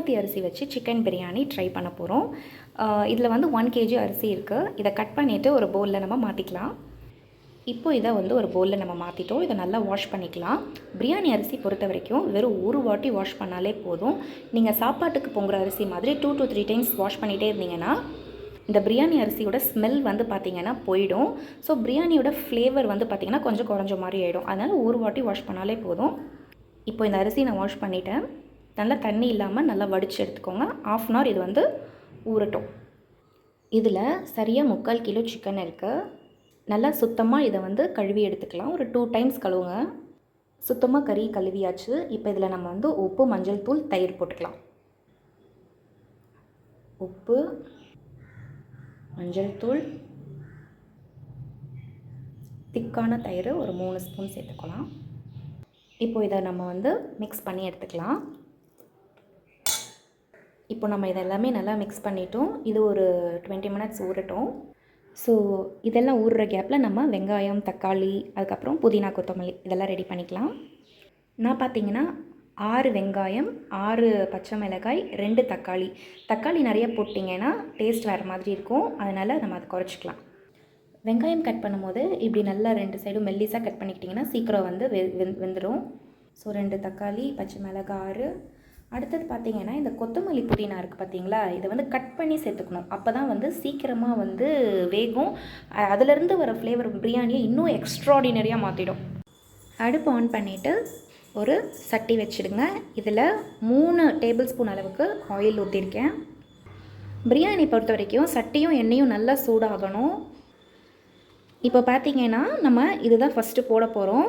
பாஸ்மதி அரிசி வச்சு chicken biryani try பண்ண போகிறோம். இதில் வந்து 1 kg அரிசி இருக்குது. இதை கட் பண்ணிவிட்டு ஒரு பவுலில் நம்ம மாற்றிக்கலாம். இப்போது இதை வந்து ஒரு பவுலில் நம்ம மாற்றிட்டோம். இதை நல்லா வாஷ் பண்ணிக்கலாம். பிரியாணி அரிசி பொறுத்த வரைக்கும் வெறும் ஒரு வாட்டி வாஷ் பண்ணாலே போதும். நீங்கள் சாப்பாட்டுக்கு பொங்குற அரிசி மாதிரி 2 to 3 times வாஷ் பண்ணிகிட்டே இருந்தீங்கன்னா இந்த பிரியாணி அரிசியோட ஸ்மெல் வந்து பார்த்திங்கன்னா போயிடும். ஸோ பிரியாணியோட ஃப்ளேவர் வந்து பார்த்திங்கன்னா கொஞ்சம் குறைஞ்ச மாதிரி ஆகிடும். அதனால் ஒரு வாட்டி வாஷ் பண்ணாலே போதும். இப்போ இந்த அரிசி நான் வாஷ் பண்ணிவிட்டேன். நல்லா தண்ணி இல்லாமல் நல்லா வடித்து எடுத்துக்கோங்க. 1/2 hour இது வந்து ஊறட்டும். இதில் சரியாக 3/4 kg சிக்கன் இருக்குது. நல்லா சுத்தமாக இதை வந்து கழுவி எடுத்துக்கலாம். ஒரு 2 times கழுவுங்க. சுத்தமாக கறி கழுவியாச்சு. இப்போ இதில் நம்ம வந்து உப்பு, மஞ்சள் தூள், தயிர் போட்டுக்கலாம். உப்பு, மஞ்சள் தூள், திக்கான தயிர் ஒரு 3 ஸ்பூன் சேர்த்துக்கலாம். இப்போ இதை நம்ம வந்து மிக்ஸ் பண்ணி எடுத்துக்கலாம். இப்போ நம்ம இதெல்லாமே நல்லா மிக்ஸ் பண்ணிட்டோம். இது ஒரு 20 minutes ஊறட்டும். ஸோ இதெல்லாம் ஊறுற கேப்பில் நம்ம வெங்காயம், தக்காளி, அதுக்கப்புறம் புதினா, கொத்தமல்லி இதெல்லாம் ரெடி பண்ணிக்கலாம். நான் பார்த்தீங்கன்னா 6 வெங்காயம், 6 பச்சை மிளகாய், 2 தக்காளி. தக்காளி நிறைய போட்டிங்கன்னா டேஸ்ட் வேறு மாதிரி இருக்கும். அதனால் நம்ம அதை குறைச்சிக்கலாம். வெங்காயம் கட் பண்ணும்போது இப்படி நல்லா 2 சைடும் மெல்லிஸாக கட் பண்ணிக்கிட்டிங்கன்னா சீக்கிரம் வந்து வெந்துடும். ஸோ 2 தக்காளி, பச்சை மிளகாய் 6. அடுத்தது பார்த்திங்கன்னா இந்த கொத்தமல்லி, புதினா இருக்குது பார்த்திங்களா, இதை வந்து கட் பண்ணி சேர்த்துக்கணும். அப்போ தான் வந்து சீக்கிரமாக வந்து வேகும். அதிலேருந்து வர ஃப்ளேவர் பிரியாணியை இன்னும் எக்ஸ்ட்ராடினரியாக மாற்றிடும். அடுப்பு ஆன் பண்ணிவிட்டு ஒரு சட்டி வச்சுடுங்க. இதில் 3 டேபிள் ஸ்பூன் அளவுக்கு ஆயில் ஊற்றிருக்கேன். பிரியாணி பொறுத்த வரைக்கும் சட்டியும் எண்ணெயும் நல்லா சூடாகணும். இப்போ பார்த்திங்கன்னா நம்ம இதுதான் ஃபஸ்ட்டு போட போகிறோம்.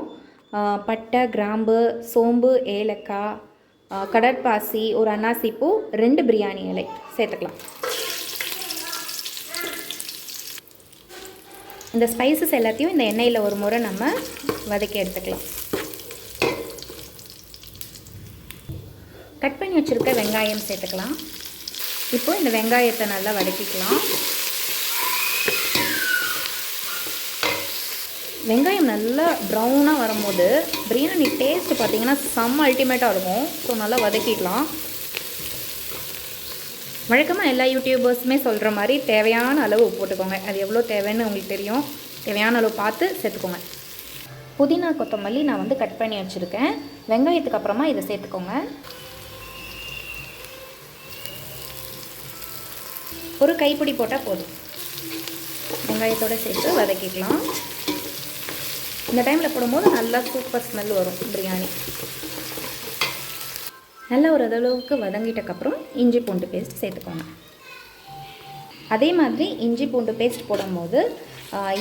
பட்டை, கிராம்பு, சோம்பு, ஏலக்காய், கடற்பாசி, ஒரு அன்னாசிப்பூ, 2 பிரியாணி இலை சேர்த்துக்கலாம். இந்த ஸ்பைசஸ் எல்லாத்தையும் இந்த எண்ணெயில் ஒரு முறை நம்ம வதக்கி எடுத்துக்கலாம். கட் பண்ணி வச்சுருக்க வெங்காயம் சேர்த்துக்கலாம். இப்போது இந்த வெங்காயத்தை நல்லா வதக்கிக்கலாம். வெங்காயம் நல்லா ப்ரௌனாக வரும்போது பிரியாணி டேஸ்ட்டு பார்த்திங்கன்னா செம்ம அல்டிமேட்டாக இருக்கும். ஸோ நல்லா வதக்கிக்கலாம். வழக்கமாக எல்லா யூடியூபர்ஸுமே சொல்கிற மாதிரி தேவையான அளவு உப்பு போட்டுக்கோங்க. அது எவ்வளோ தேவைன்னு உங்களுக்கு தெரியும். தேவையான அளவு பார்த்து சேர்த்துக்கோங்க. புதினா, கொத்தமல்லி நான் வந்து கட் பண்ணி வச்சுருக்கேன். வெங்காயத்துக்கு அப்புறமா இதை சேர்த்துக்கோங்க. ஒரு கைப்பிடி போட்டால் போதும். வெங்காயத்தோடு சேர்த்து வதக்கிக்கலாம். இந்த டைமில் போடும்போது நல்லா சூப்பர் ஸ்மெல் வரும் பிரியாணி. நல்லா ஒரு அளவுக்கு வதங்கிட்டக்கப்புறம் இஞ்சி பூண்டு பேஸ்ட் சேர்த்துக்கோங்க. அதே மாதிரி இஞ்சி பூண்டு பேஸ்ட் போடும்போது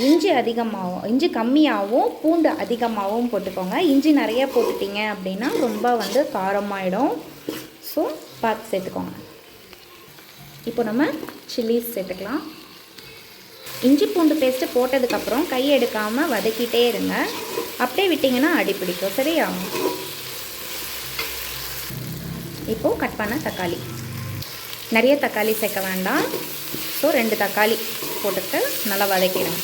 இஞ்சி கம்மியாகவும் பூண்டு அதிகமாகவும் போட்டுக்கோங்க. இஞ்சி நிறைய போட்டுட்டிங்க அப்படின்னா ரொம்ப வந்து காரமாயிடும். ஸோ பார்த்து சேர்த்துக்கோங்க. இப்போ நம்ம சில்லிஸ் சேர்த்துக்கலாம். இஞ்சி பூண்டு பேஸ்ட்டு போட்டதுக்கப்புறம் கையை எடுக்காமல் வதக்கிட்டே இருங்க. அப்படியே விட்டிங்கன்னா அடி பிடிக்கும். சரியா? இப்போது கட் பண்ண தக்காளி, நிறைய தக்காளி சேர்க்க வேண்டாம். ஸோ 2 தக்காளி போட்டுட்டு நல்லா வதக்கிடுங்க.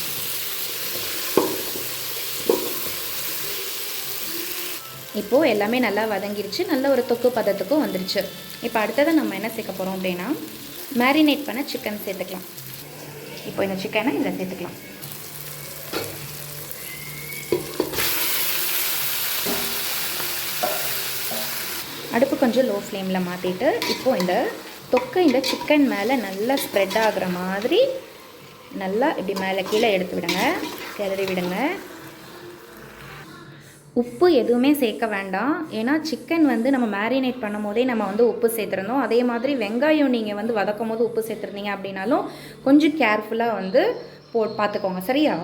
இப்போது எல்லாமே நல்லா வதங்கிடுச்சு. நல்ல ஒரு தொக்கு பதத்துக்கும் வந்துருச்சு. இப்போ அடுத்ததை நம்ம என்ன சேர்க்க போகிறோம் அப்படின்னா மேரினேட் பண்ண சிக்கன் சேர்த்துக்கலாம். இப்போ இந்த சிக்கனை இதில் சேர்த்துக்கலாம். அடுப்பு கொஞ்சம் லோ ஃப்ளேமில் மாற்றிட்டு இப்போது இந்த தொக்கை இந்த சிக்கன் மேலே நல்லா ஸ்ப்ரெட் ஆகிற மாதிரி நல்லா இப்படி மேலே கீழே எடுத்து விடுங்க, கிளறி விடுங்க. உப்பு எதுவுமே சேர்க்க வேண்டாம். ஏன்னா சிக்கன் வந்து நம்ம மேரினேட் பண்ணும் போதே நம்ம வந்து உப்பு சேர்த்துருந்தோம். அதே மாதிரி வெங்காயம் நீங்கள் வந்து வதக்கும் போது உப்பு சேர்த்துருந்தீங்க அப்படின்னாலும் கொஞ்சம் கேர்ஃபுல்லாக வந்து பார்த்துக்கோங்க. சரியா?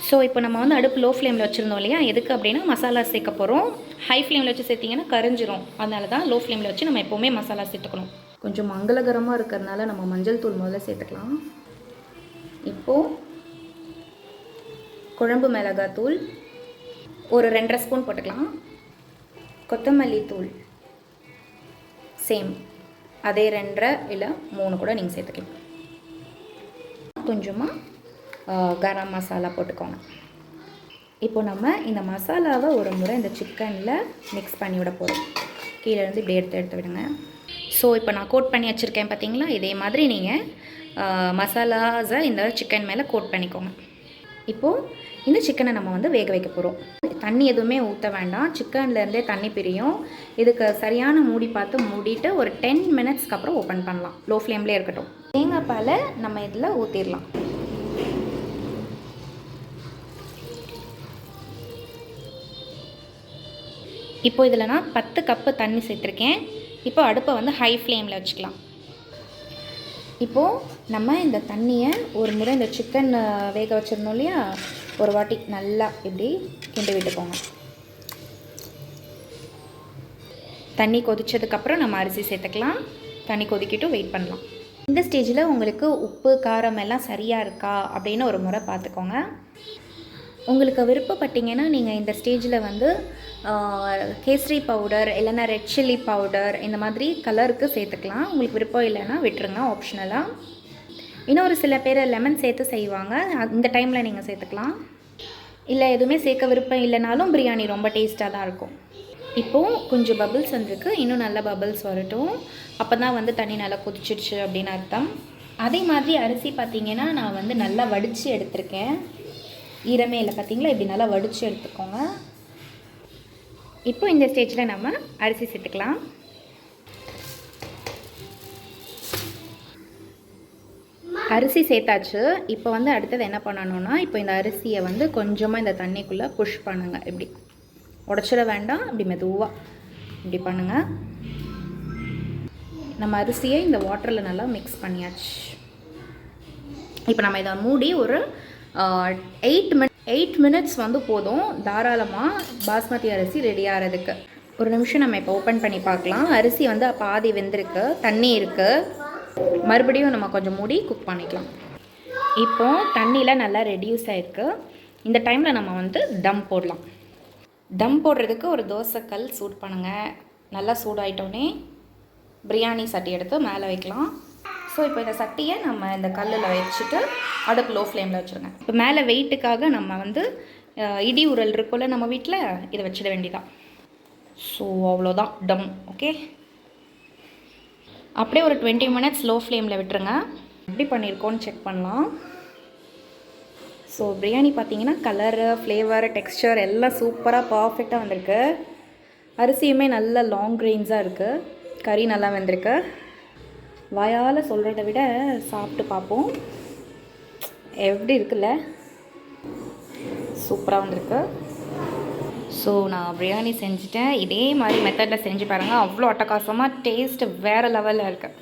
ஸோ இப்போ நம்ம வந்து அடுப்பு லோ ஃப்ளேமில் வச்சுருந்தோம் இல்லையா, எதுக்கு அப்படின்னா மசாலா சேர்க்க போகிறோம். ஹை ஃப்ளேமில் வச்சு சேர்த்திங்கன்னா கரிஞ்சிரும். அதனால தான் லோ ஃப்ளேமில் வச்சு நம்ம எப்போவுமே மசாலா சேர்த்துக்கணும். கொஞ்சம் மங்களகரமாக இருக்கிறதுனால நம்ம மஞ்சள் தூள் முதல்ல சேர்த்துக்கலாம். இப்போது குழம்பு மிளகாய் தூள் ஒரு 2.5 ஸ்பூன் போட்டுக்கலாம். கொத்தமல்லி தூள் சேம் அதே 2 இல்லை 3 கூட நீங்கள் சேர்த்துக்கலாம். கொஞ்சமாக கரம் மசாலா போட்டுக்கோங்க. இப்போ நம்ம இந்த மசாலாவை ஒரு முறை இந்த சிக்கனில் மிக்ஸ் பண்ணி விட போகிறோம். கீழேருந்து இப்படி எடுத்து விடுங்க. ஸோ இப்போ நான் கோட் பண்ணி வச்சுருக்கேன் பார்த்தீங்களா, இதே மாதிரி நீங்கள் மசாலாஸை இந்த சிக்கன் மேலே கோட் பண்ணிக்கோங்க. இப்போது இந்த சிக்கனை நம்ம வந்து வேக வைக்க போகிறோம். தண்ணி எதுவுமே ஊற்ற வேண்டாம், சிக்கன்லேருந்தே தண்ணி பிரியும். இதுக்கு சரியான மூடி பார்த்து மூடிட்டு ஒரு 10 மினிட்ஸ்க்கு அப்புறம் ஓப்பன் பண்ணலாம். லோ ஃப்ளேம்லேயே இருக்கட்டும். தேங்காய் பாலை நம்ம இதில் ஊற்றிடலாம். இப்போது இதில் நான் 10 கப்பு தண்ணி சேர்த்துருக்கேன். இப்போ அடுப்பை வந்து ஹை ஃப்ளேமில் வச்சுக்கலாம். இப்போது நம்ம இந்த தண்ணியை ஒரு முறை இந்த சிக்கன் வேக வச்சிடணும் இல்லையா, ஒரு வாட்டி நல்லா இப்படி கிண்டி விட்டுக்கோங்க. தண்ணி கொதிச்சதுக்கப்புறம் நம்ம அரிசி சேர்த்துக்கலாம். தண்ணி கொதிக்கிட்டும் வெயிட் பண்ணலாம். இந்த ஸ்டேஜில் உங்களுக்கு உப்பு காரம் எல்லாம் சரியாக இருக்கா அப்படின்னு ஒரு முறை பார்த்துக்கோங்க. உங்களுக்கு விருப்பப்பட்டீங்கன்னா நீங்கள் இந்த ஸ்டேஜில் வந்து கேசரி பவுடர் இல்லைன்னா ரெட் சில்லி பவுடர் இந்த மாதிரி கலருக்கு சேர்த்துக்கலாம். உங்களுக்கு விருப்பம் இல்லைன்னா விட்டுருங்க, ஆப்ஷனலாக. இன்னொரு சில பேர் லெமன் சேர்த்து செய்வாங்க, இந்த டைமில் நீங்கள் சேர்த்துக்கலாம். இல்லை எதுவுமே சேர்க்க விருப்பம் இல்லைனாலும் பிரியாணி ரொம்ப டேஸ்ட்டாக தான் இருக்கும். இப்போது கொஞ்சம் பபிள்ஸ் வந்திருக்கு, இன்னும் நல்லா பபிள்ஸ் வரட்டும். அப்போ தான் வந்து தண்ணி நல்லா கொதிச்சிடுச்சு அப்படின்னு அர்த்தம். அதே மாதிரி அரிசி பார்த்திங்கன்னா நான் வந்து நல்லா வடித்து எடுத்திருக்கேன். ஈரமே இல்லை பார்த்திங்களா, இப்படி நல்லா வடித்து எடுத்துக்கோங்க. இப்போ இந்த ஸ்டேஜில் நம்ம அரிசி சேர்த்துக்கலாம். அரிசி சேர்த்தாச்சு. இப்போ வந்து அடுத்தது என்ன பண்ணணும்னா, இப்போ இந்த அரிசியை வந்து கொஞ்சமாக இந்த தண்ணிக்குள்ளே புஷ் பண்ணுங்கள். இப்படி உடச்சிட வேண்டாம், இப்படி மெதுவாக இப்படி பண்ணுங்கள். நம்ம அரிசியை இந்த வாட்டரில் நல்லா மிக்ஸ் பண்ணியாச்சு. இப்போ நம்ம இதை மூடி ஒரு 8 மினிட்ஸ் வந்து போதும் தாராளமாக பாஸ்மதி அரிசி ரெடி ஆகிறதுக்கு. ஒரு நிமிஷம் நம்ம இப்போ ஓப்பன் பண்ணி பார்க்கலாம். அரிசி வந்து பாதி வெந்திருக்கு, தண்ணி இருக்குது. மறுபடியும் நம்ம கொஞ்சம் மூடி குக் பண்ணிக்கலாம். இப்போது தண்ணியில் நல்லா ரெடியூஸ் ஆகிருக்கு. இந்த டைமில் நம்ம வந்து தம் போடலாம். தம் போடுறதுக்கு ஒரு தோசைக்கல் சூட் பண்ணுங்கள். நல்லா சூடாயிட்டோன்னே பிரியாணி சட்டி எடுத்து மேலே வைக்கலாம். ஸோ இப்போ இந்த சட்டியை நம்ம இந்த கல்லில் வச்சுட்டு அடுப்பு லோ ஃப்ளேமில் வச்சுருங்க. இப்போ மேலே வெயிட்டுக்காக நம்ம வந்து இடி உரல் இருக்குல்ல நம்ம வீட்டில், இதை வச்சிட வேண்டியதான். ஸோ அவ்வளோதான், டம். ஓகே, அப்படியே ஒரு 20 மினிட்ஸ் லோ ஃப்ளேமில் விட்டுருங்க. எப்படி பண்ணியிருக்கோன்னு செக் பண்ணலாம். ஸோ பிரியாணி பார்த்திங்கன்னா கலரு, ஃப்ளேவர், டெக்ஸ்சர் எல்லாம் சூப்பராக பர்ஃபெக்டாக வந்திருக்கு. அரிசியுமே நல்ல லாங் கிரெயின்ஸாக இருக்குது. கறி நல்லா வந்திருக்கு. வாயால் சொல்கிறத விட சாப்பிட்டு பார்ப்போம். எப்படி இருக்குல்ல, சூப்பராக வந்திருக்கு. ஸோ நான் பிரியாணி செஞ்சுட்டேன். இதே மாதிரி மெத்தடில் செஞ்சு பாருங்கள், அவ்வளோ அட்டகாசமாக டேஸ்ட்டு வேறு லெவலில் இருக்குது.